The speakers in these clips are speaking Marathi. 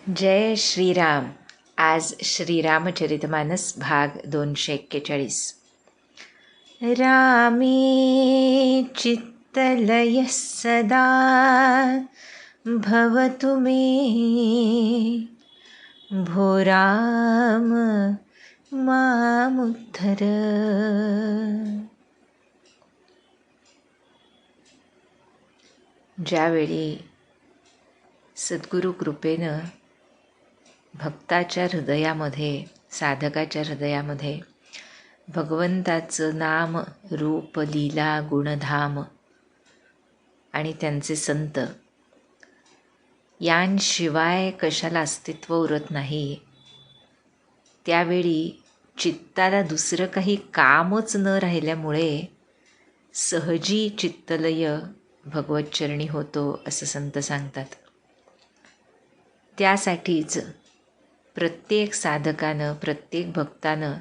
जय श्रीराम. आज श्रीरामचरितमानस भाग 241. रामे चित्तलयः सदा भवतु मे, भो राम मामुद्धर. ज्यावेळी सद्गुरु कृपेनं भक्ताच्या हृदयामध्ये, साधकाच्या हृदयामध्ये भगवंताचं नाम, रूप, लीला, गुणधाम आणि त्यांचे संत यांशिवाय कशाला अस्तित्व उरत नाही, त्यावेळी चित्ताला दुसरं काही कामच न राहिल्यामुळे सहजी चित्तलय भगवतचरणी होतो असं संत सांगतात. त्यासाठीच प्रत्येक साधकानं, प्रत्येक भक्तानं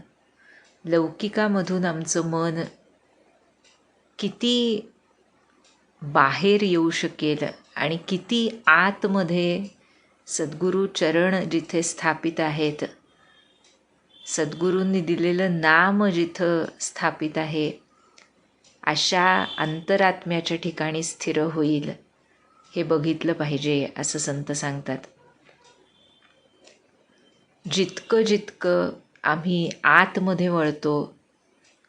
लौकिकामधून आमचं मन किती बाहेर येऊ शकेल आणि किती आतमध्ये सद्गुरू चरण जिथे स्थापित आहेत, सद्गुरूंनी दिलेलं नाम जिथं स्थापित आहे, अशा अंतरात्म्याच्या ठिकाणी स्थिर होईल हे बघितलं पाहिजे असं संत सांगतात. जितकं आम्ही आतमध्ये वळतो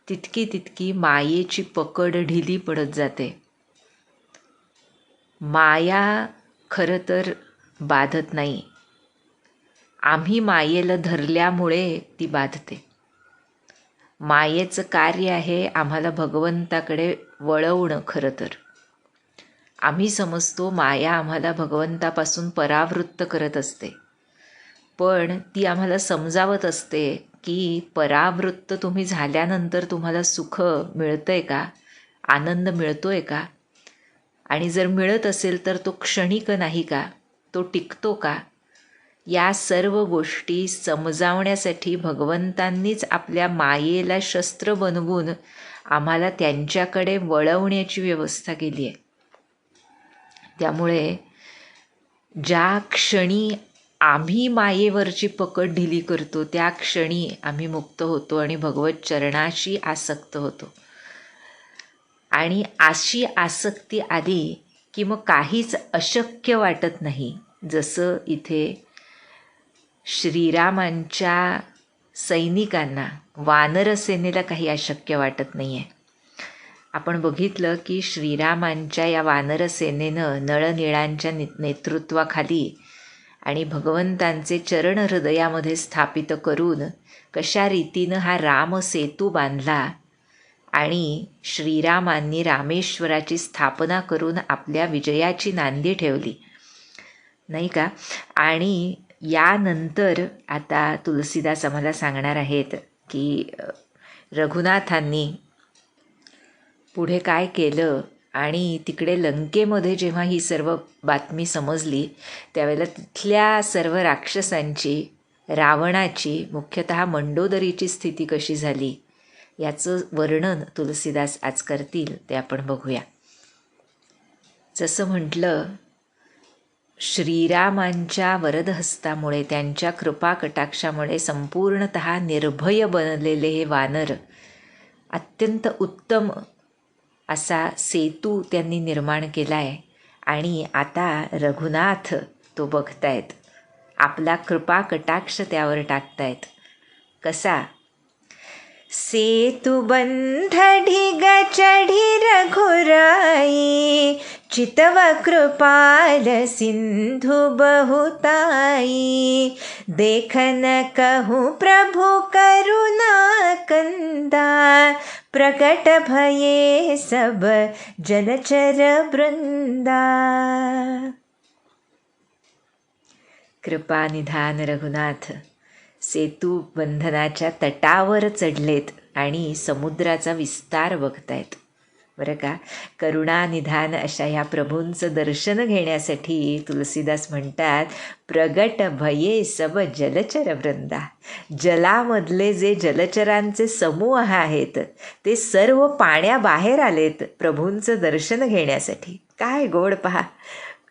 तितकी मायेची पकड ढिली पडत जाते. माया खरं तर बाधत नाही, आम्ही मायेला धरल्यामुळे ती बाधते. मायेचं कार्य आहे आम्हाला भगवंताकडे वळवणं. खरं तर आम्ही समजतो माया आम्हाला भगवंतापासून परावृत्त करत असते, पण ती आम्हाला समजावत असते की परावृत्त तुम्ही झाल्यानंतर तुम्हाला सुख मिळतंय का, आनंद मिळतोय का, आणि जर मिळत असेल तर तो क्षणिक नाही का, तो टिकतो का. या सर्व गोष्टी समजावण्यासाठी भगवंतांनीच आपल्या मायेला शस्त्र बनवून आम्हाला त्यांच्याकडे वळवण्याची व्यवस्था केली आहे. त्यामुळे ज्या क्षणी आम्ही मायेवरची पकड ढिली करतो त्या क्षणी आम्ही मुक्त होतो आणि भगवत चरणाशी आसक्त होतो. आणि अशी आसक्ती आली की मग काहीच अशक्य वाटत नाही. जसं इथे श्रीरामांच्या सैनिकांना, वानरसेनेला काही अशक्य वाटत नाही आहे. आपण बघितलं की श्रीरामांच्या या वानरसेनेनं नळनीळांच्या नेतृत्वाखाली आणि भगवंतांचे चरण हृदयामध्ये स्थापित करून कशा रीतीनं हा रामसेतू बांधला आणि श्रीरामांनी रामेश्वराची स्थापना करून आपल्या विजयाची नांदी ठेवली, नाही का. आणि यानंतर आता तुलसीदास आम्हाला सांगणार आहेत की रघुनाथांनी पुढे काय केलं. आणि तिकडे लंकेमध्ये जेव्हा ही सर्व बातमी समजली त्यावेळेला तिथल्या सर्व राक्षसांची, रावणाची, मुख्यतः मंडोदरीची स्थिती कशी झाली याचं वर्णन तुलसीदास आज करतील, ते आपण बघूया. जसं म्हटलं, श्रीरामांच्या वरदहस्तामुळे, त्यांच्या कृपा कटाक्षामुळे संपूर्णतः निर्भय बनलेले हे वानर अत्यंत उत्तम असा सेतू त्यांनी निर्माण केला आहे. आणि आता रघुनाथ तो बघतायत, आपला कृपा कटाक्ष त्यावर टाकतायत. कसा? सेतु बंध ढिग चढ़ी रघुराई, चितव कृपाल सिंधु बहुताई, देखन कहूँ प्रभु करुणा कंदा, प्रकट भये सब जलचर वृंदा. कृपा निधान रघुनाथ सेतू बंधनाच्या तटावर चढलेत आणि समुद्राचा विस्तार बघतायत, बरं का. करुणानिधान अशा ह्या प्रभूंचं दर्शन घेण्यासाठी तुलसीदास म्हणतात, प्रगट भये सब जलचर वृंदा. जलामधले जे जलचरांचे समूह आहेत ते सर्व पाण्याबाहेर आलेत प्रभूंचं दर्शन घेण्यासाठी. काय गोड पहा,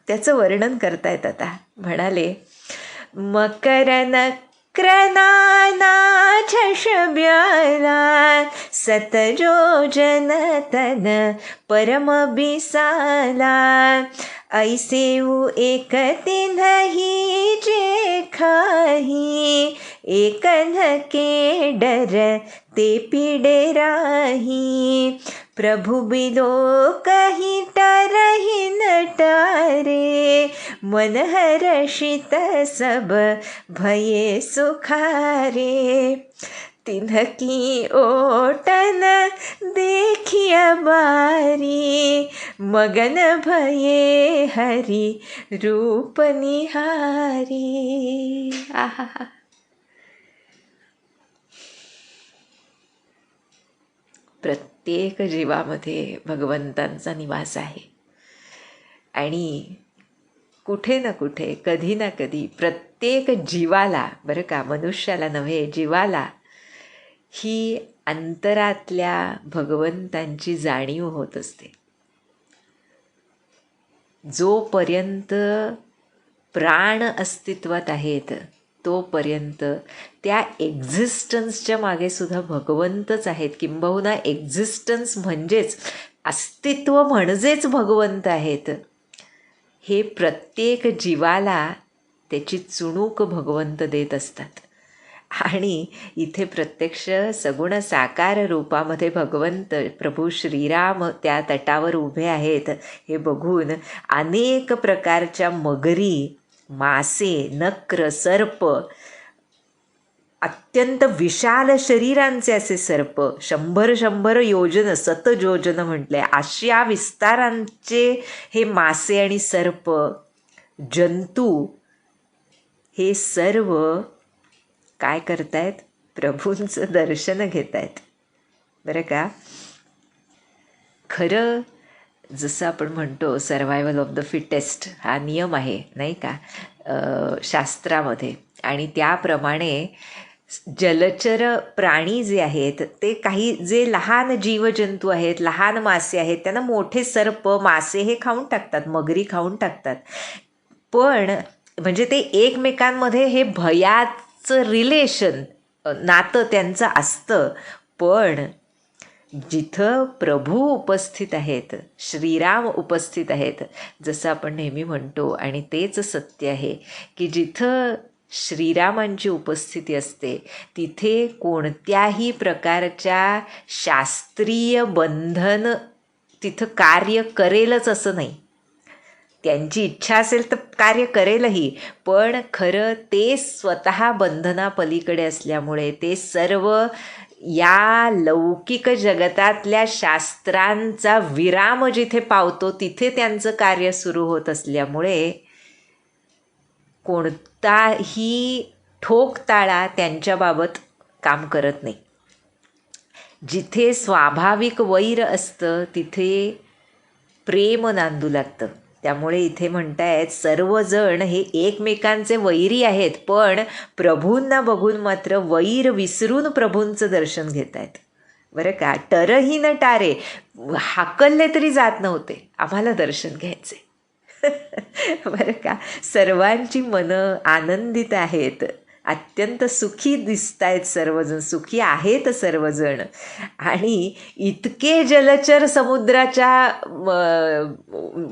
त्याचं वर्णन करतायत. आता म्हणाले, मकरन क्रनाना झषब्याला सतजोजन तन परम बिसाला ऐसेऊ एक तिन्ही जे खाही एकन के डर ते पीडे राही प्रभु बिलो कही टरही न टारे मन हर्षित सब भये सुखारे तिन्हकी ओटन देखिया बारी मगन भये हरि रूप निहारी. आहा. प्रत्येक जीवामध्ये भगवंतांचा निवास आहे आणि कुठे ना कुठे कधी ना कधी प्रत्येक जीवाला, बरं का, मनुष्याला नव्हे, जीवाला ही अंतरातल्या भगवंतांची जाणीव होत असते. जोपर्यंत प्राण अस्तित्वात आहेत तोपर्यंत त्या एक्झिस्टन्सच्या मागे सुद्धा भगवंतच आहेत. किंबहुना एक्झिस्टन्स म्हणजेच, अस्तित्व म्हणजेच भगवंत आहेत. हे प्रत्येक जीवाला त्याची चुणूक भगवंत देत असतात. आणि इथे प्रत्यक्ष सगुण साकार रूपामध्ये भगवंत प्रभू श्रीराम त्या तटावर उभे आहेत. हे बघून अनेक प्रकारच्या मगरी, मासे, नक्र, सर्प, अत्यंत विशाल शरीरांचे असे सर्प, 100 योजन, 7 योजन म्हटले, अशा विस्तारांचे हे मासे आणि सर्प, जंतू, हे सर्व काय करतायत? प्रभूंचं दर्शन घेत आहेत. बरं का. खरं जसं आपण म्हणतो सर्वायवल ऑफ द फिटेस्ट हा नियम आहे नाही का शास्त्रामध्ये, आणि त्याप्रमाणे जलचर प्राणी जे आहेत ते काही जे लहान जीवजंतू आहेत, लहान मासे आहेत, त्यांना मोठे सर्प, मासे हे खाऊन टाकतात, मगरी खाऊन टाकतात. पण म्हणजे ते एकमेकांमध्ये हे भयाचं रिलेशन, नातं त्यांचं असतं. पण जिथं प्रभू उपस्थित आहेत, श्रीराम उपस्थित आहेत, जसं आपण नेहमी म्हणतो, आणि तेच सत्य आहे की जिथं श्रीरामांची उपस्थिती असते तिथे कोणत्याही प्रकारच्या शास्त्रीय बंधन तिथं कार्य करेलच असं नाही. त्यांची इच्छा असेल तर कार्य करेलही, पण खरं ते स्वतः बंधनापलीकडे असल्यामुळे ते सर्व या लौकिक जगतातल्या शास्त्रांचा विराम जिथे पावतो तिथे त्यांचं कार्य सुरू होत असल्यामुळे कोणताही ठोकताळा त्यांच्याबाबत काम करत नाही. जिथे स्वाभाविक वैर असतं तिथे प्रेम नांदू लागतं. त्यामुळे इथे म्हणतायत सर्वजण हे एकमेकांचे वैरी आहेत, पण प्रभूंना बघून मात्र वैर विसरून प्रभूंचं दर्शन घेत आहेत. बरं का. टरही न टारे, हाकलले तरी जात नव्हते, आम्हाला दर्शन घ्यायचे. बरं का. सर्वांची मनं आनंदित आहेत, अत्यंत सुखी दिसत आहेत सर्वजण, सुखी आहेत सर्वजण. आणि इतके जलचर समुद्राच्या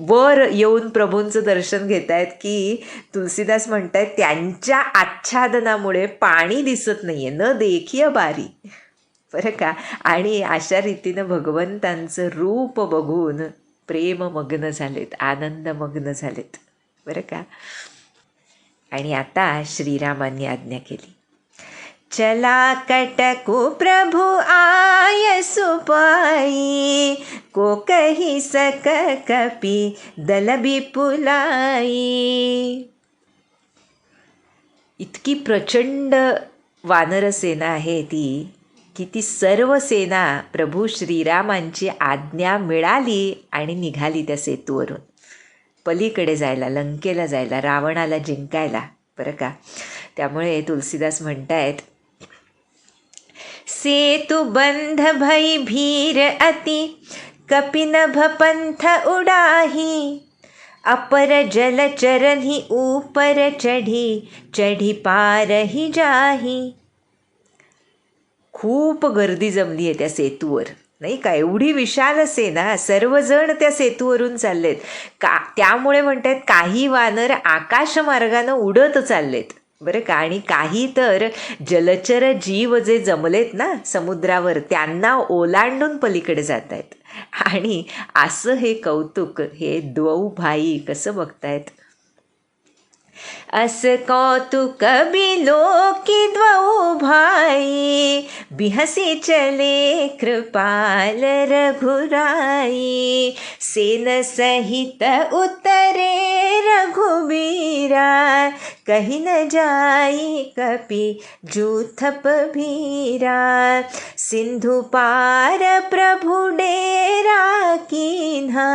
वर येऊन प्रभूंचं दर्शन घेत आहेत की तुलसीदास म्हणतायत त्यांच्या आच्छादनामुळे पाणी दिसत नाही आहे, न देखीय बारी. बरं का. आणि अशा रीतीनं भगवंतांचं रूप बघून प्रेममग्न झालेत, आनंदमग्न झालेत. बरं का. आणि आता श्रीरामांनी आज्ञा केली, चला कटकु प्रभु आय सुपाई, को कही सक कपी दल बिपुलाई. इतकी प्रचंड वानरसेना आहे ती की ती सर्व सेना प्रभू श्रीरामांची आज्ञा मिळाली आणि निघाली त्या सेतूवरून पलीकडे जायला, लंकेला जायला, रावणाला जिंकायला. बरं का. त्यामुळे तुलसीदास म्हणतायत, सेतु बंध भई भीर अति, कपिनभ पंथ उडाही, अपर जल चरही ऊपर चढी, चढी पार ही जाही. खूप गर्दी जमली आहे त्या सेतूवर, नाही का? एवढी विशाल सेना, सर्वजण त्या सेतूवरून चाललेत. त्यामुळे म्हणतात काही वानर आकाशमार्गानं उडत चाललेत, बरं का? आणि काही तर जलचर जीव जे जमलेत ना समुद्रावर, त्यांना ओलांडून पलीकडे जात आहेत. आणि असं हे कौतुक हे द्वौ भाई कसं बघतायत. अस कौतुक बिलोकी द्वौ भाई, बिहसी चले कृपाल रघुराई. सेन सहित उतरे रघुबीरा, कही न जाई कपि जूथप भीरा. सिंधु पार प्रभु डेरा कीन्हा,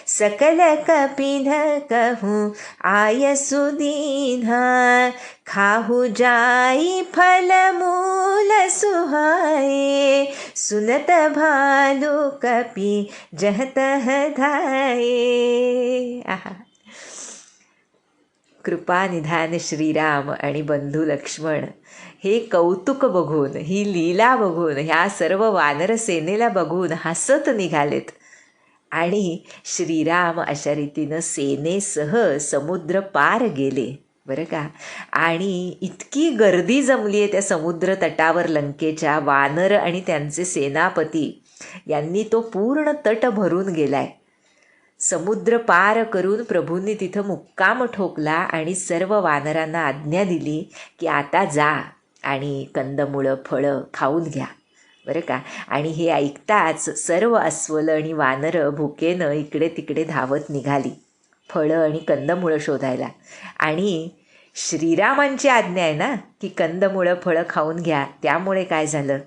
सकल कपिन कहूँ आय सुदीन्हा. खाहु जाई फल मूल सुहाए, सुनत भालु कपि जह तह धाये. आहा. कृपानिधान श्रीराम आणि बंधू लक्ष्मण हे कौतुक बघून, ही लीला बघून, ह्या सर्व वानर सेनेला बघून हसत निघालेत. आणि श्रीराम अशा रीतीनं सेनेसह समुद्र पार गेले, बरं का? आणि इतकी गर्दी जमली आहे त्या समुद्र तटावर लंकेच्या. वानर आणि त्यांचे सेनापती यांनी तो पूर्ण तट भरून गेलाय. समुद्र पार करून प्रभूंनी तिथं मुक्काम ठोकला आणि सर्व वानरांना आज्ञा दिली की आता जा आणि कंदमुळं फळं खाऊन घ्या, बरं का? आणि हे ऐकताच सर्व अस्वलं आणि वानरं भुकेनं इकडे तिकडे धावत निघाली फळं आणि कंदमुळं शोधायला. आणि श्रीरामांची आज्ञा आहे ना की कंदमुळं फळं खाऊन घ्या, त्यामुळे काय झालं?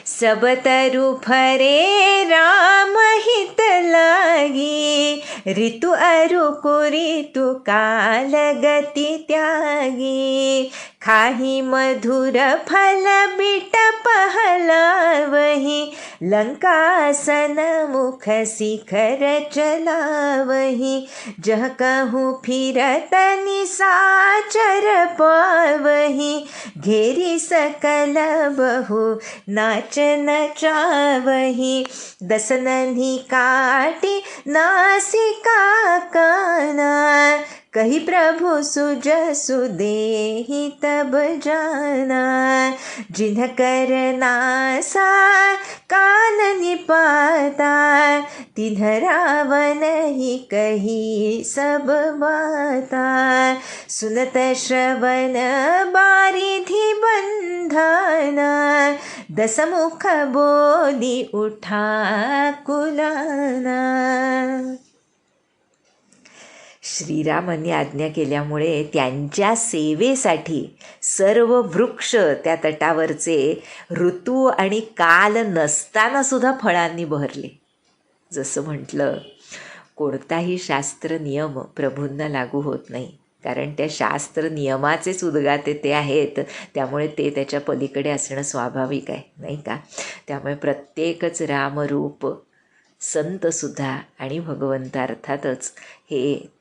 सब तरु फरे राम हित लागी, ऋतु अरु कुऋतु काल गती त्यागी. खाही मधुर फल बिटप हलावही, लंकासन मुख शिखर चलावही. जह कहूँ फिरत निसाचर पावही, घेरी सकल बहु नाच नचावही. दसनन्ही काटी नासिका काना, कही प्रभु सुजसु देहि तब जाना. जिन्ह कर नासा कान निपाता, तिन्ह रावण ही कही सब बाता. सुनत श्रवण बारिधि बंधना, दसमुख बोली उठा कुलाना. श्रीरामांनी आज्ञा केल्यामुळे त्यांच्या सेवेसाठी सर्व वृक्ष त्या तटावरचे ऋतू आणि काल नसताना सुद्धा फळांनी बहरले. जसं म्हटलं, कोणताही शास्त्र नियम प्रभूंना लागू होत नाही, कारण त्या शास्त्र नियमाचेच उद्गाते ते आहेत, त्यामुळे ते त्याच्या पलीकडे असणं स्वाभाविक आहे, नाही का? त्यामुळे प्रत्येकच रामरूप संतसुद्धा आणि भगवंत अर्थातच हे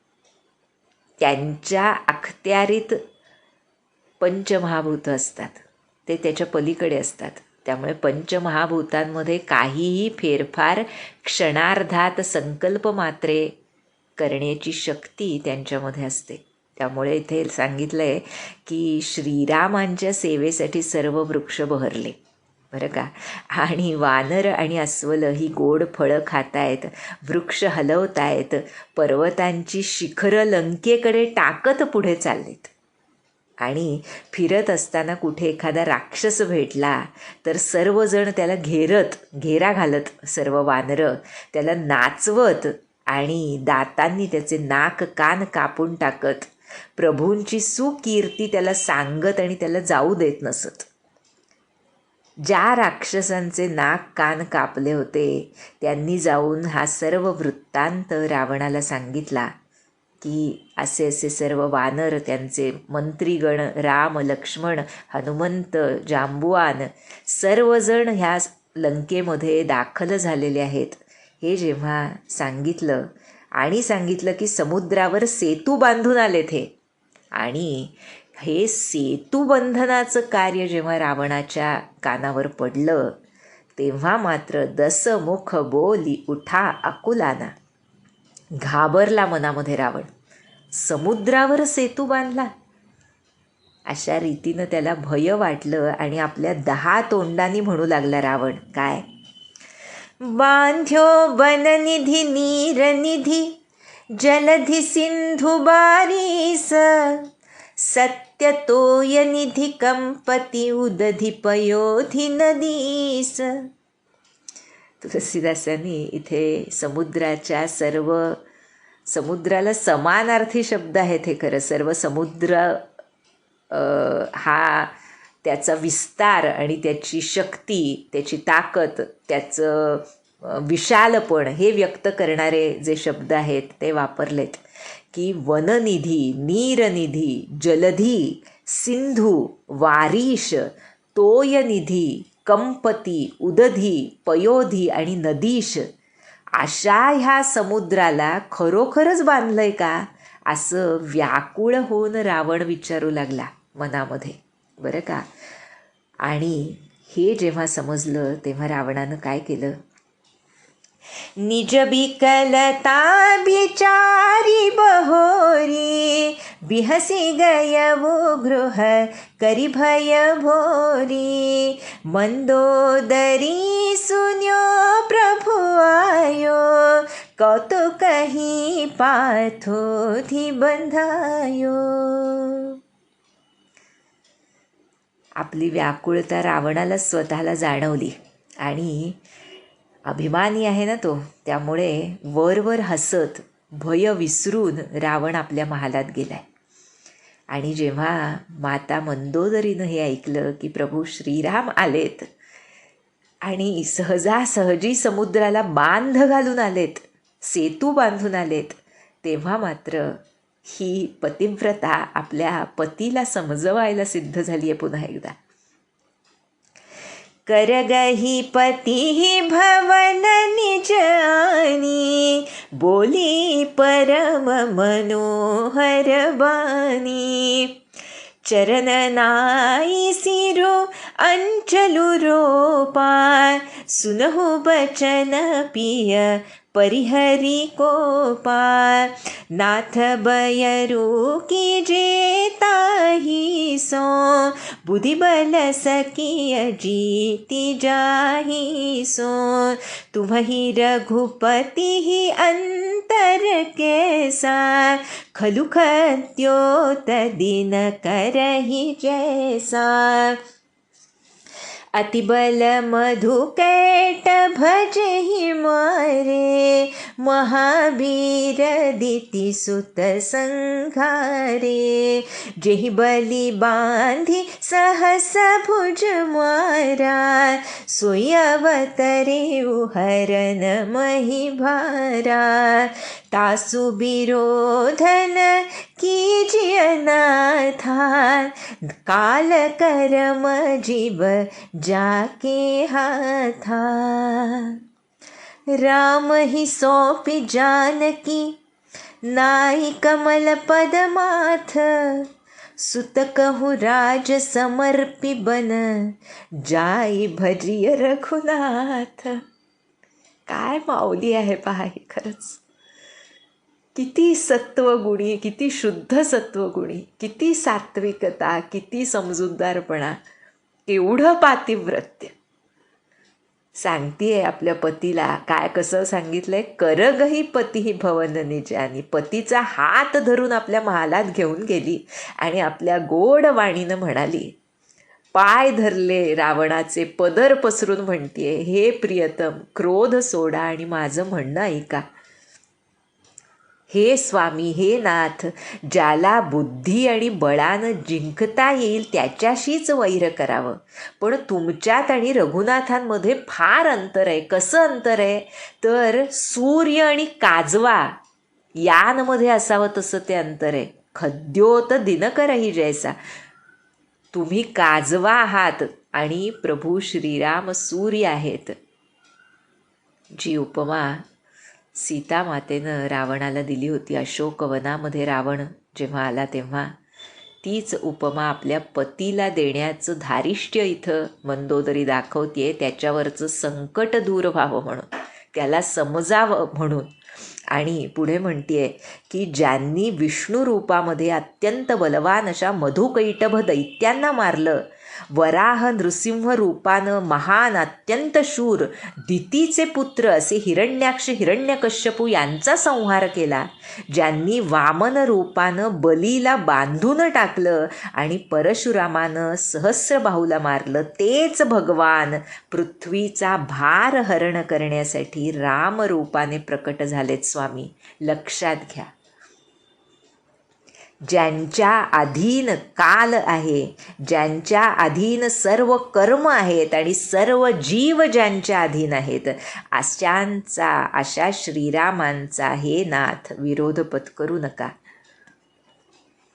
त्यांच्या अखत्यारीत पंचमहाभूत असतात, ते त्याच्या पलीकडे असतात. त्यामुळे पंचमहाभूतांमध्ये काहीही फेरफार क्षणार्धात संकल्प मात्रे करण्याची शक्ती त्यांच्यामध्ये असते. त्यामुळे इथे सांगितलं आहे की श्रीरामांच्या सेवेसाठी सर्व वृक्ष बहरले, बरं का? आणि वानर आणि अस्वल ही गोड फळं खातायत, वृक्ष हलवतायत, पर्वतांची शिखरं लंकेकडे टाकत पुढे चाललेत. आणि फिरत असताना कुठे एखादा राक्षस भेटला तर सर्वजण त्याला घेरा घालत, सर्व वानरं त्याला नाचवत आणि दातांनी त्याचे नाक कान कापून टाकत प्रभूंची सुकीर्ती त्याला सांगत आणि त्याला जाऊ देत नसत. ज्या राक्षसांचे नाक कान कापले होते त्यांनी जाऊन हा सर्व वृत्तांत रावणाला सांगितला की असे असे सर्व वानर, त्यांचे मंत्रीगण राम, लक्ष्मण, हनुमंत, जांबुवान सर्वजण ह्या लंकेमध्ये दाखल झालेले आहेत. हे जेव्हा सांगितलं आणि सांगितलं की समुद्रावर सेतू बांधून आलेत हे. आणि हे सेतू बंधनाचं कार्य जेव्हा रावणाच्या कानावर पडलं तेव्हा मात्र दसमुख बोली उठा आकुलाना. घाबरला मनामध्ये रावण. समुद्रावर सेतू बांधला, अशा रीतीनं त्याला भय वाटलं आणि आपल्या 10 तोंडांनी म्हणू लागला रावण. काय? बांध्यो बननिधी नीरनिधी जलधि सिंधु बारीस सत्य तोय निधी कंपती उदधी पयोधी नदीस. तुलसीदासांनी इथे समुद्राला समानार्थी शब्द आहेत हे खरं. सर्व समुद्र हा त्याचा विस्तार आणि त्याची शक्ती, त्याची ताकद, त्याचं विशालपण हे व्यक्त करणारे जे शब्द आहेत ते वापरलेत. की वननिधी, नीरनिधी, जलधी, सिंधू, वारीश, तोयनिधी, कंपती, उदधी, पयोधी आणि नदीश, अशा ह्या समुद्राला खरोखरच बांधलंय का, असं व्याकुळ होऊन रावण विचारू लागला मनामध्ये, बरं का. आणि हे जेव्हा समजलं तेव्हा रावणानं काय केलं? निज बिकलता बिचारी बहोरी बिहसी गय वो गृह करी भय भोरी मंदोदरी सुन्यो प्रभु आयो कौतुकही पाथोधी बंधायो. आपली व्याकुळता रावणाला स्वतःला जाणवली आणि अभिमानी आहे ना तो, त्यामुळे वरवर हसत भय विसरून रावण आपल्या महालात गेलाय. आणि जेव्हा माता मंदोदरीनं हे ऐकलं की प्रभू श्रीराम आलेत आणि सहजासहजी समुद्राला बांध घालून आलेत, सेतू बांधून आलेत, तेव्हा मात्र ही पतिव्रता आपल्या पतीला समजवायला सिद्ध झाली आहे पुन्हा एकदा. करगही पती भवन निज आनी बोली परम मनोहर बानी चरण नाई सिरो अंचलु रोपा सुनहु बचन पिय परिहरी कोपा नाथ बयरू की जेताही सो बुद्धि बल सकिय जीति जाही सो तुम्हि रघुपति ही अंतर कैसा खलु खद्योत दिन करही जैसा अतिबल मधुकैट भजहि मारे महावीर दिति सुत संघारे जेहि बलि बांधि सहस भुज मारा सोई अवतरे हरन मही भारा तासु विरोधन कीजिए नाथा काल करम जीव जाके हाथा राम ही सौंपी जानकी नाई कमल पद माथ सुत कहु राज समर्पी बन जाई भजिय रघुनाथ. काय माऊली आहे पहा ही खरंच. किती सत्वगुणी, किती शुद्ध सत्वगुणी, किती सात्विकता, किती समजूतदारपणा, केवढं पातिव्रत्य. सांगतीये आपल्या पतीला. काय कसं सांगितलंय? करगही पती भवन निजानी. पतीचा हात धरून आपल्या महालात घेऊन गेली आणि आपल्या गोड वाणीनं म्हणाली, पाय धरले रावणाचे पदर पसरून म्हणतीये, हे प्रियतम क्रोध सोडा आणि माझं म्हणणं ऐका. हे स्वामी, हे नाथ, ज्याला बुद्धी आणि बळानं जिंकता येईल त्याच्याशीच वैर करावं. पण तुमच्यात आणि रघुनाथांमध्ये फार अंतर आहे. कसं अंतर आहे? तर सूर्य आणि काजवा यांमध्ये असावं तसं ते अंतर आहे. खद्योत दिनकरही जैसा. तुम्ही काजवा आहात आणि प्रभू श्रीराम सूर्य आहेत. जी उपमा सीता मातेनं रावणाला दिली होती. अशोकवनामध्ये रावण जेव्हा आला तेव्हा तीच उपमा आपल्या पतीला देण्याचं धारिष्ट्य इथं मंदोदरी दाखवते. त्याच्यावरचं संकट दूर व्हावं म्हणून, त्याला समजावं म्हणून. आणि पुढे म्हणते की ज्यांनी विष्णू रूपामध्ये अत्यंत बलवान अशा मधुकैटभ दैत्यांना मारलं, वराह नृसिंह रूपानं महान अत्यंत शूर दितीचे पुत्र असे हिरण्याक्ष हिरण्यकश्यपू यांचा संहार केला, ज्यांनी वामन रूपानं बलीला बांधून टाकलं आणि परशुरामानं सहस्रबाहूला मारलं, तेच भगवान पृथ्वीचा भार हरण करण्यासाठी रामरूपाने प्रकट झालेत स्वामी. लक्षात घ्या, ज्यांच्या अधीन काल आहे, ज्यांच्या अधीन सर्व कर्म आहेत आणि सर्व जीव ज्यांच्या अधीन आहेत, अशा श्रीरामांचा हे नाथ विरोध पत्करू नका.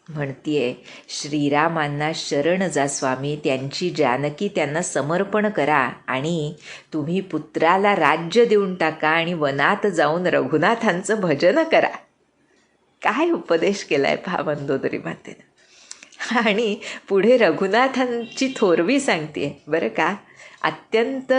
म्हणतीये श्रीरामांना शरण जा स्वामी, त्यांची जानकी त्यांना समर्पण करा आणि तुम्ही पुत्राला राज्य देऊन टाका आणि वनात जाऊन रघुनाथांचं भजन करा. काय उपदेश केलाय पहा मंदोदरी मातेनं. आणि पुढे रघुनाथांची थोरवी सांगते बरं का. अत्यंत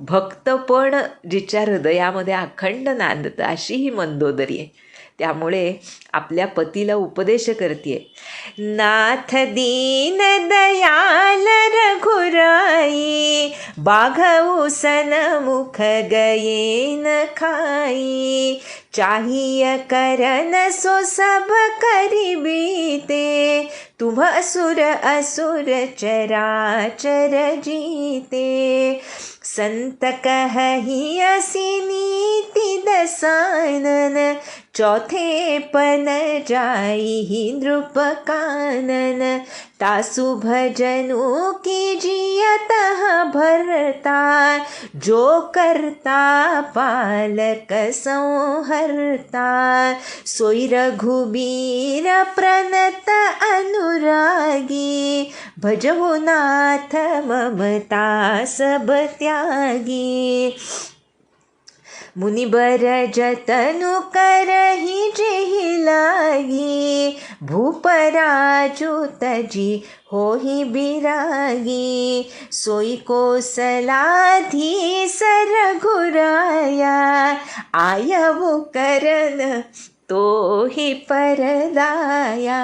भक्तपण जिच्या हृदयामध्ये अखंड नांदतं अशी ही मंदोदरी आहे. त्यामुळे आपल्या पतीला उपदेश करते. नाथ दीन दयाल रघुराई, बाघऊ सनमुख गयेन खाई, चाहिए करन सो सब करिबीते, तुम असुर असुर चराचर जीते, संत कहहि असी नीति दसानन, चौथे पन जाई नृप कानन, तासु भजनु कीजियत भरता, जो करता पालक संहरता, सोई रघुबीर प्रणत अनुरागी, भजहु नाथ ममता सब त्यागी, मुनिबर जतनु करहि जेहि लागी, भूपराजु तजी होहि बिरागी, सोई कौसलाधीश रघुराया, आयवु करन तोहि परदाया,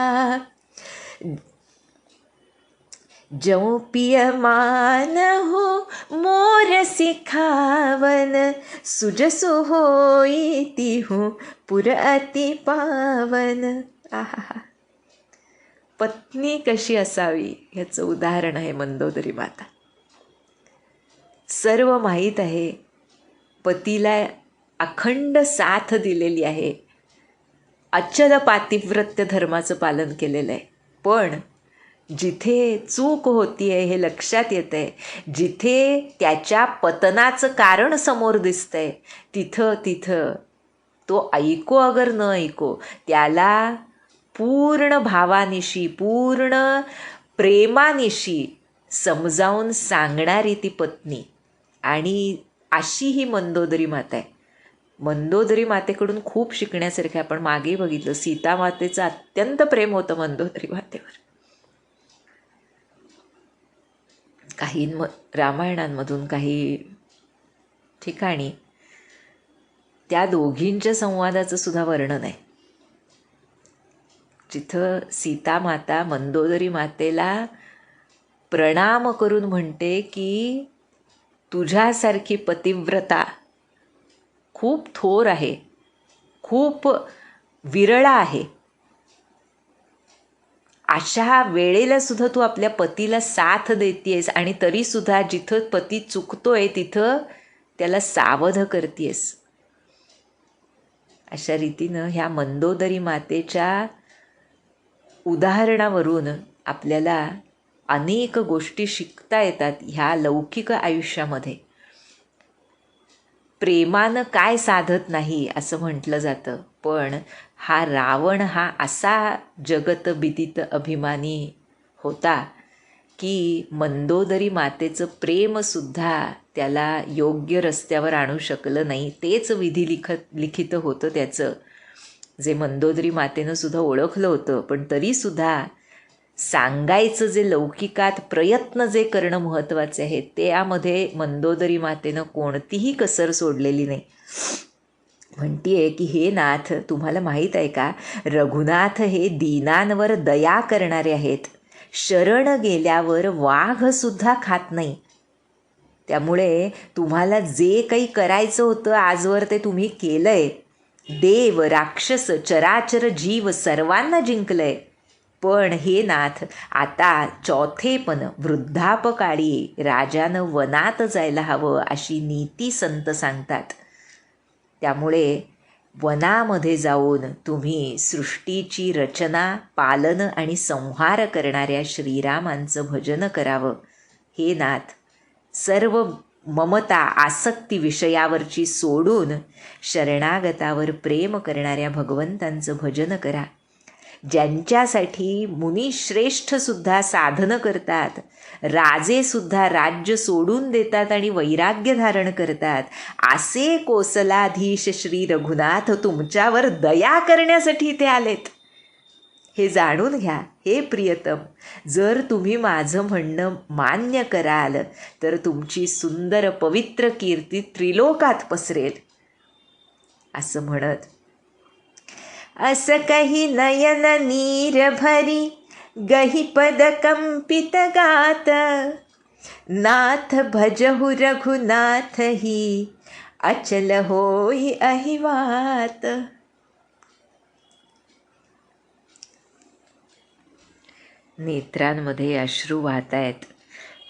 जौ पियमान हो मोर सिखावन, सुजसु होई तिहु पुर अति पावन. आहा, पत्नी कशी असावी ह्याचं उदाहरण आहे मंदोदरी माता. सर्व माहीत आहे, पतीला अखंड साथ दिलेली आहे, अचल पातिव्रत्य धर्माचं पालन केलेलं आहे. पण जिथे चूक होतीये हे लक्षात येतंय, जिथे त्याच्या पतनाचं कारण समोर दिसतंय, तिथं तो ऐको अगर न ऐको, त्याला पूर्ण भावानिशी पूर्ण प्रेमानिशी समजावून सांगणारी ती पत्नी. आणि अशी ही मंदोदरी माता आहे. मंदोदरी मातेकडून खूप शिकण्यासारखं आपण मागे बघितलं, सीता मातेचं अत्यंत प्रेम होतं मंदोदरी मातेवर. काही रामायणांमधून काही ठिकाणी त्या दोघींच्या संवादाचं सुद्धा वर्णन आहे, जिथं सीता माता मंदोदरी मातेला प्रणाम करून म्हणते की तुझ्यासारखी पतिव्रता खूप थोर आहे, खूप विरळा आहे. अशा वेळेला सुद्धा तू आपल्या पतीला साथ देतेस आणि तरीसुद्धा जिथं पती चुकतोय तिथं त्याला सावध करतेस. अशा रीतीनं ह्या मंदोदरी मातेच्या उदाहरणावरून आपल्याला अनेक गोष्टी शिकता येतात ह्या लौकिक आयुष्यामध्ये. प्रेमानं काय साधत नाही असं म्हटलं जातं, पण हा रावण हा असा जगत बिदित अभिमानी होता की मंदोदरी मातेचं प्रेमसुद्धा त्याला योग्य रस्त्यावर आणू शकलं नाही. तेच लिखित होतं त्याचं, जे मंदोदरी मातेनं सुद्धा ओळखलं होतं. पण तरीसुद्धा सांगायचं जे लौकिकात प्रयत्न जे करणं महत्त्वाचे आहे, त्यामध्ये मंदोदरी मातेनं कोणतीही कसर सोडलेली नाही. म्हणतीये की हे नाथ, तुम्हाला माहीत आहे का, रघुनाथ हे दीनांवर दया करणारे आहेत. शरण गेल्यावर वाघसुद्धा खात नाही. त्यामुळे तुम्हाला जे काही करायचं होतं आजवर ते तुम्ही केलंय. देव, राक्षस, चराचर जीव सर्वांना जिंकलंय. पण हे नाथ, आता चौथेपण वृद्धापकाळी राजानं वनात जायला हवं अशी नीती संत सांगतात. त्यामुळे वनामध्ये जाऊन तुम्ही सृष्टीची रचना, पालन आणि संहार करणाऱ्या श्रीरामांचं भजन करावं. हे नाथ, सर्व ममता, आसक्ती विषयावरची सोडून शरणागतावर प्रेम करणाऱ्या भगवंतांचं भजन करा. ज्यांच्यासाठी मुनिश्रेष्ठसुद्धा साधनं करतात, राजेसुद्धा राज्य सोडून देतात आणि वैराग्य धारण करतात, असे कोसलाधीश श्री रघुनाथ तुमच्यावर दया करण्यासाठी इथे आलेत. हे जाणून घ्या हे प्रियतम. जर तुम्ही माझं म्हणणं मान्य कराल तर तुमची सुंदर पवित्र कीर्ती त्रिलोकात पसरेल. असं म्हणत अस कही नयन नीर भरी गही पद कंपित गात, नाथ भजहु रघुनाथ ही अचल होई अहिवात. नेत्रांमध्ये अश्रू वाहत आहेत.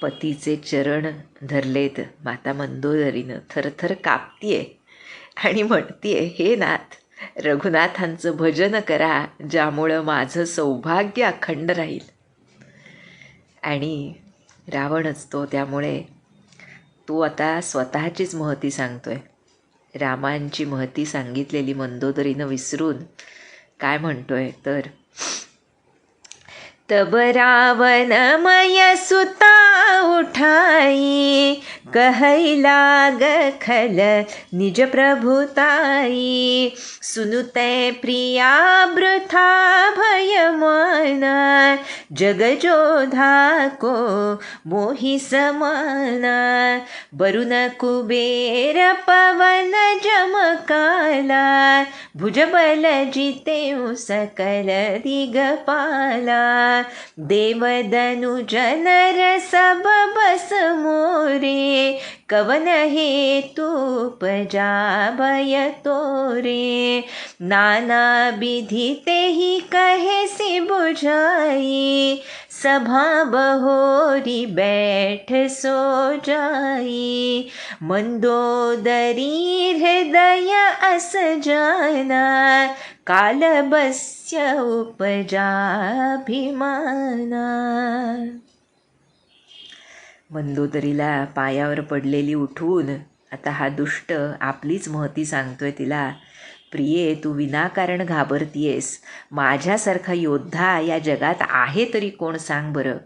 पतीचे चरण धरलेत माता मंदोदरीनं. थरथर कापतीये आणि म्हणतीये, हे नाथ, रघुनाथांचं भजन करा, ज्यामुळं माझं सौभाग्य अखंड राहील. आणि रावणच तो, त्यामुळे तो आता स्वतःचीच महती सांगतोय. रामांची महती सांगितलेली मंदोदरीनं विसरून काय म्हणतोय तर, तब रावणमय सुता उठाई, कहई लाग खल निज प्रभुताई, सुनुते प्रिया वृथा भय मन, जग जोधा को मोहि समाना, वरुण कुबेर पवन जमकाला, भुजबल जितेउ सकल दिगपाला, देवदनुज नर सब बस मोरे, कवन हेतु उपजा भय तोरे, नाना विधि तेहि कहे सि बुझाई, सभा बहोरी बैठ सो जाई, मंदोदरी हृदय अस जाना, काल बस्य उपजा अभिमाना. मंदोदरीला पायावर पडलेली उठवून आता हा दुष्ट आपलीच महती सांगतोय तिला, प्रिये, तू विनाकारण घाबरतीयेस. माझ्यासारखा योद्धा या जगात आहे तरी कोण सांग बरं.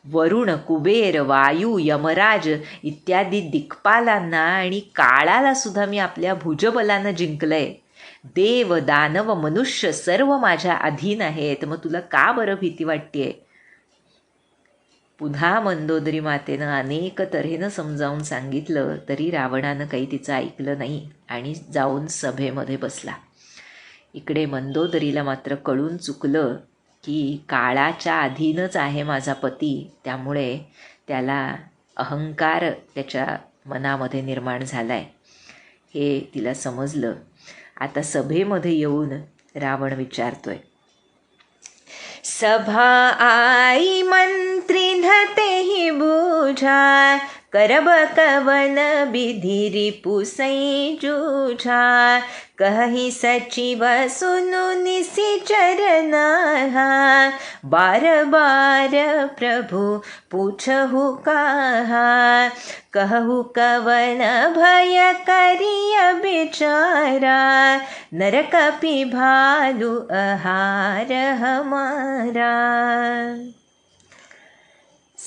वरुण, कुबेर, वायू, यमराज इत्यादी दिक्पालांना आणि काळाला सुद्धा मी आपल्या भुजबलानं जिंकलंय. देव, दानव, मनुष्य सर्व माझ्या अधीन आहेत. मग तुला का बरं भीती वाटतेय? पुन्हा मंदोदरी मातेनं अनेक तऱ्हेनं समजावून सांगितलं तरी रावणानं काही तिचं ऐकलं नाही आणि जाऊन सभेमध्ये बसला. इकडे मंदोदरीला मात्र कळून चुकलं की काळाच्या अधीनच आहे माझा पती, त्यामुळे त्याला अहंकार त्याच्या मनामध्ये निर्माण झालाय हे तिला समजलं. आता सभेमध्ये येऊन रावण विचारतोय, सभा आई मंत्री धतेहि बूझा, करब कवन विधि रिपुसै जूझा, कहि सचिव सुनु निशिचर नाहा, बार बार प्रभु पूछहु काहा, कहु कवन भय करिय बिचारा, नरकपि भालु आहार हमारा.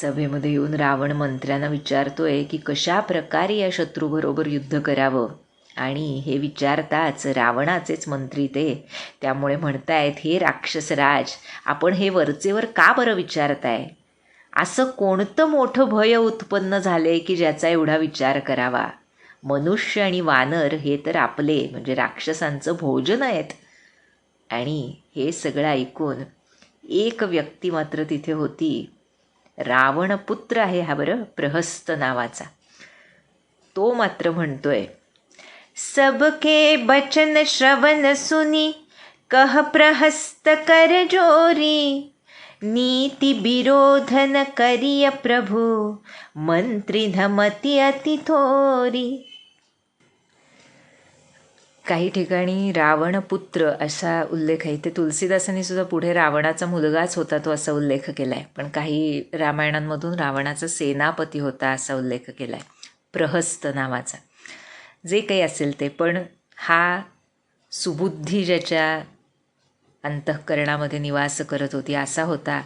सभेमध्ये येऊन रावण मंत्र्यांना विचारतोय की कशा प्रकारे या शत्रूबरोबर युद्ध करावं. आणि हे विचारताच रावणाचेच मंत्री त्यामुळे म्हणतायत, हे राक्षसराज, आपण हे वरचेवर का बरं विचारताय? असं कोणतं मोठं भय उत्पन्न झाले की ज्याचा एवढा विचार करावा? मनुष्य आणि वानर हे तर आपले म्हणजे राक्षसांचं भोजन आहेत. आणि हे सगळं ऐकून एक व्यक्ती मात्र तिथे होती. रावणपुत्र आहे हा बरं, प्रहस्त नावाचा. तो मात्र म्हणतोय, सबके बचन श्रवण सुनी कह प्रहस्त कर जोरी, नीति विरोधन करिय प्रभु मंत्री धमती अति थोरी. काही ठिकाणी रावणपुत्र असा उल्लेख आहे. ते तुलसीदासांनी सुद्धा पुढे रावणाचा मुलगाच होता तो असा उल्लेख केला आहे. पण काही रामायणांमधून रावणाचा सेनापती होता असा उल्लेख केला आहे, प्रहस्त नावाचा. जे काही असेल ते, पण हा सुबुद्धी ज्याच्या अंतःकरणामध्ये निवास करत होती असा होता.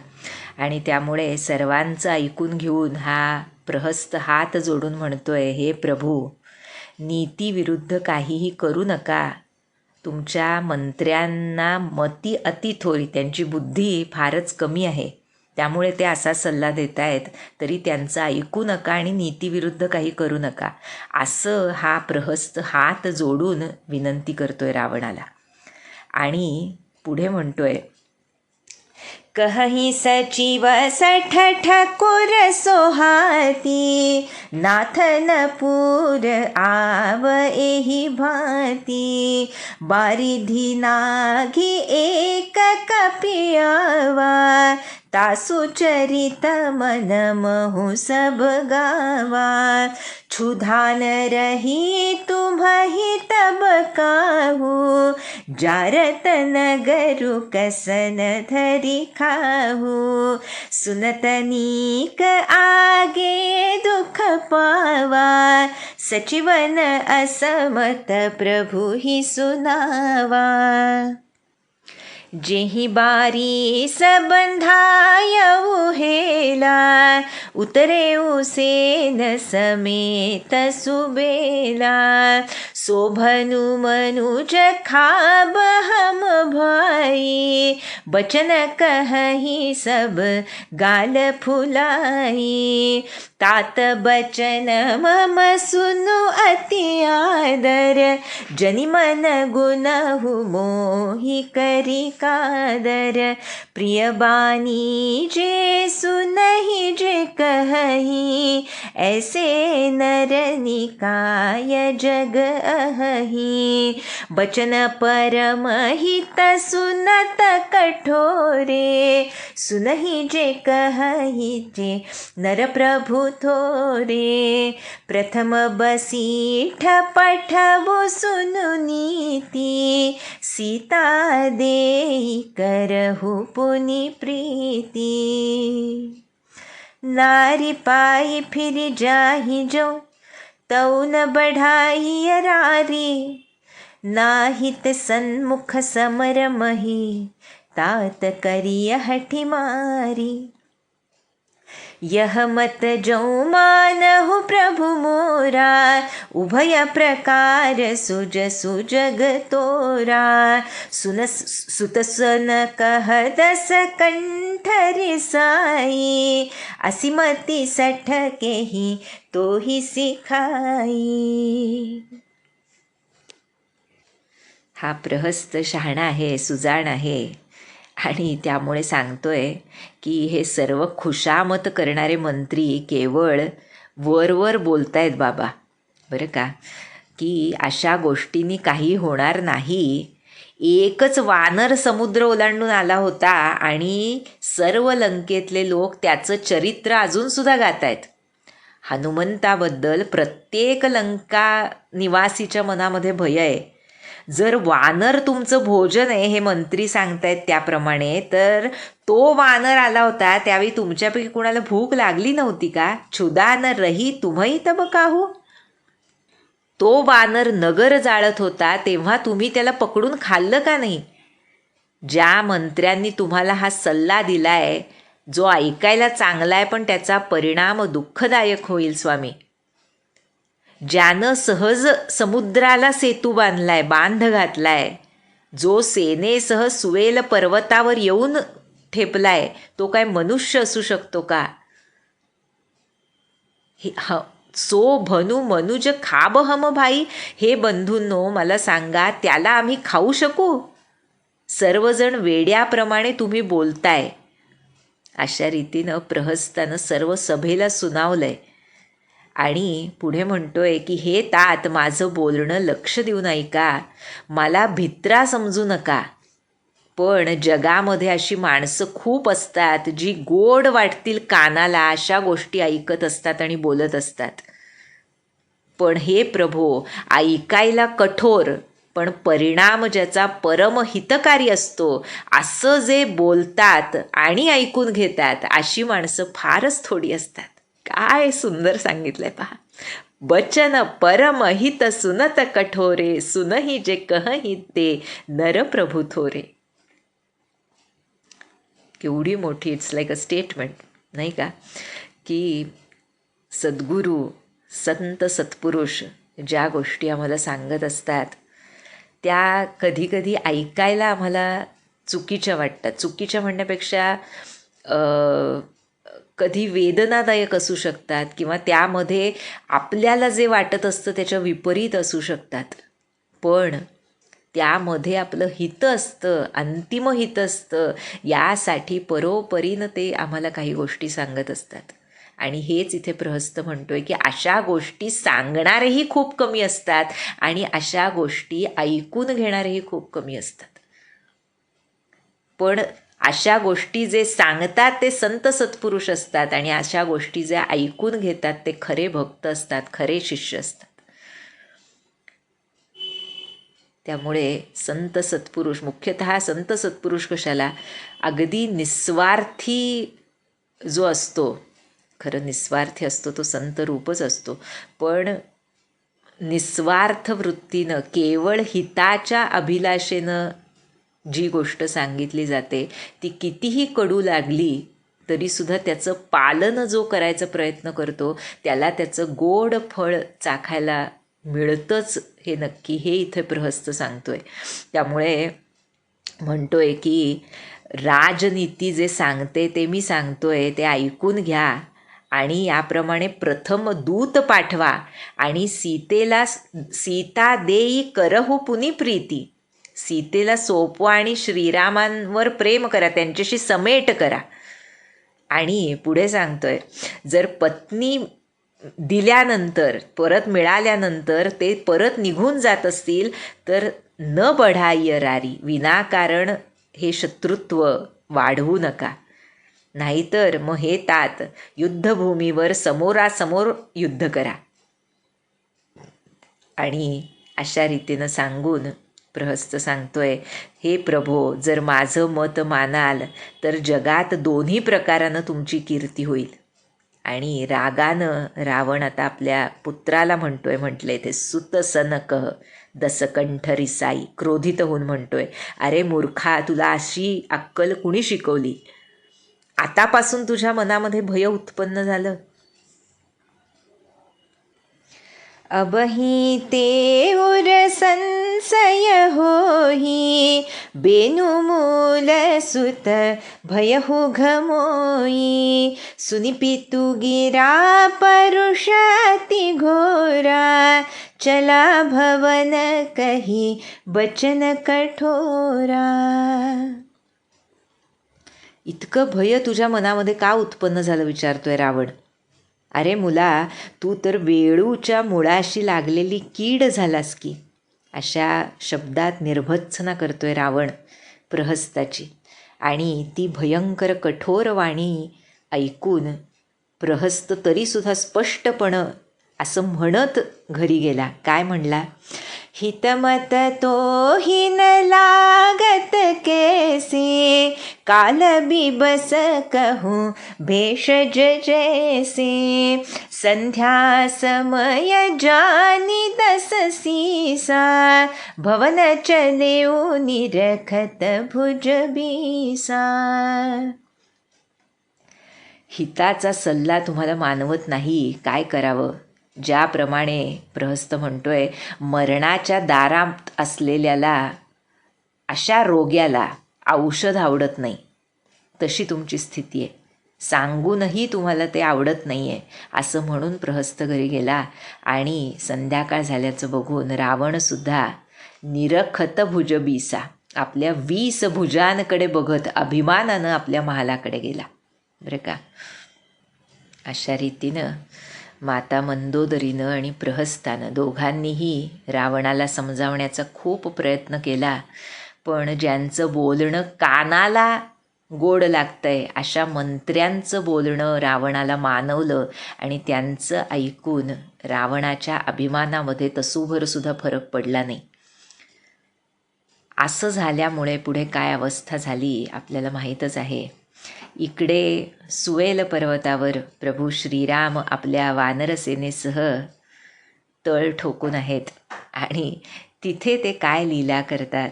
आणि त्यामुळे सर्वांचं ऐकून घेऊन हा प्रहस्त हात जोडून म्हणतोय, हे प्रभू, नीतीविरुद्ध काहीही करू नका. तुमच्या मंत्र्यांना मती अति थोरी, त्यांची बुद्धी फारच कमी आहे, त्यामुळे ते असा सल्ला देत आहेत, तरी त्यांचं ऐकू नका आणि नीतीविरुद्ध काही करू नका, असं हा प्रहस्त हात जोडून विनंती करतोय रावणाला. आणि पुढे म्हणतोय, कहीं सचिव सठ ठकुर सोहाती, नाथन पूर आव एही भांति, बारिधि नाघी एक कपियावा, तासु चरित मन महु सब गावा, क्षुधान रही तुम्हि तब काहू, जारत नगरु कसन धरि खाहू, सुनत नीक आगे दुख पावा, सचिवन असमत प्रभु ही सुनावा, जेहि बारी सबंधायऊ हेला, उतरे उसेन समेत सुबेला, शोभनु मनुज खाब हम भाई, बचन कहि सब गाल फुलाई, तात बचन मम सुनु अति आदर, जनि मन गुनहु मोहि करि कादर, प्रिय बानी जे सुनहि जे कहि, ऐसे नर निकाय जग अहि, बचन परम हित सुनत कठोरे, सुनहि जे कहि जे नर प्रभु थोरे, प्रथम बसीठ पठबु सुनु नीति, सीता देई करहु पुनि प्रीति, नारी पाई फिर जाहि जो तौ न बढ़ाई अरारी, नाहित सन्मुख समर मही, तात करिय हठि मारी, यह मत जो मानहु प्रभु मोरा, उभय प्रकार सुज सुजग तोरा, सुत सन कह दस कंठ रिसाई, असिमति सठ केहि तोहि सिखाई. हा प्रहस्त शहाणा आहे, सुजाण आहे. आणि त्यामुळे सांगतोय की हे सर्व खुशामत करणारे मंत्री केवळ वर बोलतायत बाबा, बरं का, की अशा गोष्टींनी काही होणार नाही. एकच वानर समुद्र ओलांडून आला होता आणि सर्व लंकेतले लोक त्याचं चरित्र अजूनसुद्धा गात आहेत. हनुमंताबद्दल प्रत्येक लंका निवासीच्या मनामध्ये भय आहे. जर वानर तुमचं भोजन आहे हे मंत्री सांगतायत त्याप्रमाणे, तर तो वानर आला होता त्यावेळी तुमच्यापैकी कुणाला भूक लागली नव्हती का? क्षुधा न रही तुम्ही तब काहू. तो वानर नगर जाळत होता तेव्हा तुम्ही त्याला पकडून खाल्लं का नाही? ज्या मंत्र्यांनी तुम्हाला हा सल्ला दिलाय जो ऐकायला चांगला आहे पण त्याचा परिणाम दुःखदायक होईल स्वामी. ज्यानं सहज समुद्राला सेतू बांधलाय, बांध घातलाय, जो सेनेसह सुवेल पर्वतावर येऊन ठेपलाय, तो काय मनुष्य असू शकतो का? सो भनू मनुज खाब हम भाई. हे बंधूंनो, मला सांगा, त्याला आम्ही खाऊ शकू? सर्वजण वेड्याप्रमाणे तुम्ही बोलताय. अशा रीतीनं प्रहस्तानं सर्व सभेला सुनावलंय आणि पुढे म्हणतोय की हे तात, माझं बोलणं लक्ष देऊन ऐका. मला भित्रा समजू नका, पण जगामध्ये अशी माणसं खूप असतात जी गोड वाटतील कानाला अशा गोष्टी ऐकत असतात आणि बोलत असतात. पण हे प्रभो, ऐकायला कठोर पण परिणाम ज्याचा परमहितकारी असतो असं जे बोलतात आणि ऐकून घेतात अशी माणसं फारच थोडी असतात. काय सुंदर सांगितलंय पहा. बचन परमहित सुनत कठोरे, सुनही जे कहही ते नर प्रभू थोरे. केवढी मोठी, इट्स लाईक अ स्टेटमेंट, नाही का? की सद्गुरू, संत सत्पुरुष ज्या गोष्टी आम्हाला सांगत असतात त्या कधीकधी ऐकायला आम्हाला चुकीच्या वाटतात. चुकीच्या म्हणण्यापेक्षा कधी वेदनादायक असू शकतात किंवा त्यामध्ये आपल्याला जे वाटत असतं त्याच्या विपरीत असू शकतात. पण त्यामध्ये आपलं हित असतं, अंतिम हित असतं. यासाठी परोपरीनं ते आम्हाला काही गोष्टी सांगत असतात. आणि हेच इथे प्रहस्त म्हणतोय की अशा गोष्टी सांगणारेही खूप कमी असतात आणि अशा गोष्टी ऐकून घेणारेही खूप कमी असतात. पण अशा गोष्टी जे सांगतात ते संत सत्पुरुष असतात आणि अशा गोष्टी जे ऐकून घेतात ते खरे भक्त असतात, खरे शिष्य असतात. त्यामुळे संत सत्पुरुष, मुख्यतः संत सत्पुरुष कशाला, अगदी निस्वार्थी जो असतो, खरं निस्वार्थी असतो तो संत रूपच असतो, पण निस्वार्थ वृत्तीनं केवळ हिताच्या अभिलाषेनं जी गोष्ट सांगितली जाते ती कितीही कडू लागली तरीसुद्धा त्याचं पालन जो करायचा प्रयत्न करतो त्याला त्याचं गोड फळ चाखायला मिळतंच हे नक्की, हे इथे प्रहस्त सांगतोय. त्यामुळे म्हणतोय की राजनीती जे सांगते ते मी सांगतोय ते ऐकून घ्या आणि याप्रमाणे प्रथम दूत पाठवा आणि सीता देई करहु पुनी प्रीती. सीतेला सोपवा आणि श्रीरामांवर प्रेम करा, त्यांच्याशी समेट करा. आणि पुढे सांगतोय, जर पत्नी दिल्यानंतर, परत मिळाल्यानंतर ते परत निघून जात असतील तर न बढाय रारी, विनाकारण हे शत्रुत्व वाढवू नका. नाहीतर मग हे तात युद्धभूमीवर समोरासमोर युद्ध करा. आणि अशा रीतीनं सांगून प्रहस्त सांगतोय, हे प्रभो, जर माझं मत मानाल तर जगात दोन्ही प्रकारानं तुमची कीर्ती होईल. आणि रागानं रावण आता आपल्या पुत्राला म्हटलंय ते सुतसन कह दसकंठ रिसाई, क्रोधित होऊन म्हणतोय, अरे मूर्खा, तुला अशी अक्कल कुणी शिकवली? आतापासून तुझ्या मनामध्ये भय उत्पन्न झालं? अबही ते उर संशय होही, बेनुमूल सुत भयहु घमोई, सुनिपितु गिरा परुषाति घोरा, चला भवन कही बचन कठोरा. इतकं भय तुझ्या मनामध्ये का उत्पन्न झालं विचारतोय रावण. अरे मुला, तू तर वेळूच्या मुळाशी लागलेली कीड झालास की. अशा शब्दात निर्भत्सना करतोय रावण प्रहस्ताची. आणि ती भयंकर कठोर वाणी ऐकून प्रहस्त तरीसुद्धा स्पष्टपणं असं म्हणत घरी गेला. काय म्हणला? हितमत तो ही न लागत कैसे, काल बिबस कहूँ भेषज जैसे, संध्या समय जानी 10 सीसा, भवन चलेऊ निरखत भुज बीसा. हिताचा सल्ला तुम्हाला मानवत नाही, काय करावं? ज्याप्रमाणे प्रहस्त म्हणतोय, मरणाच्या दारात असलेल्याला, अशा रोग्याला औषध आवडत नाही, तशी तुमची स्थिती आहे. सांगूनही तुम्हाला ते आवडत नाही आहे असं म्हणून प्रहस्त घरी गेला. आणि संध्याकाळ झाल्याचं बघून रावणसुद्धा निरखत भुजबीसा, आपल्या 20 भुजांकडे बघत अभिमानानं आपल्या महालाकडे गेला. बरं का? अशा रीतीनं माता मंदोदरीनं आणि प्रहस्तानं दोघांनीही रावणाला समजावण्याचा खूप प्रयत्न केला. पण ज्यांचं बोलणं कानाला गोड लागतंय अशा मंत्र्यांचं बोलणं रावणाला मानवलं आणि त्यांचं ऐकून रावणाच्या अभिमानामध्ये तसूभरसुद्धा फरक पडला नाही. असं झाल्यामुळे पुढे काय अवस्था झाली आपल्याला माहीतच आहे. इकडे सुवेल पर्वतावर प्रभू श्रीराम आपल्या वानरसेनेसह तळ ठोकून आहेत आणि तिथे ते काय लीला करतात,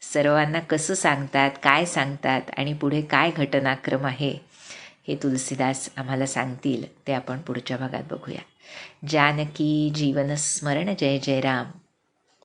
सर्वांना कसं सांगतात, काय सांगतात आणि पुढे काय घटनाक्रम आहे हे तुलसीदास आम्हाला सांगतील. ते आपण पुढच्या भागात बघूया. जानकी जीवन स्मरण. जय जय राम.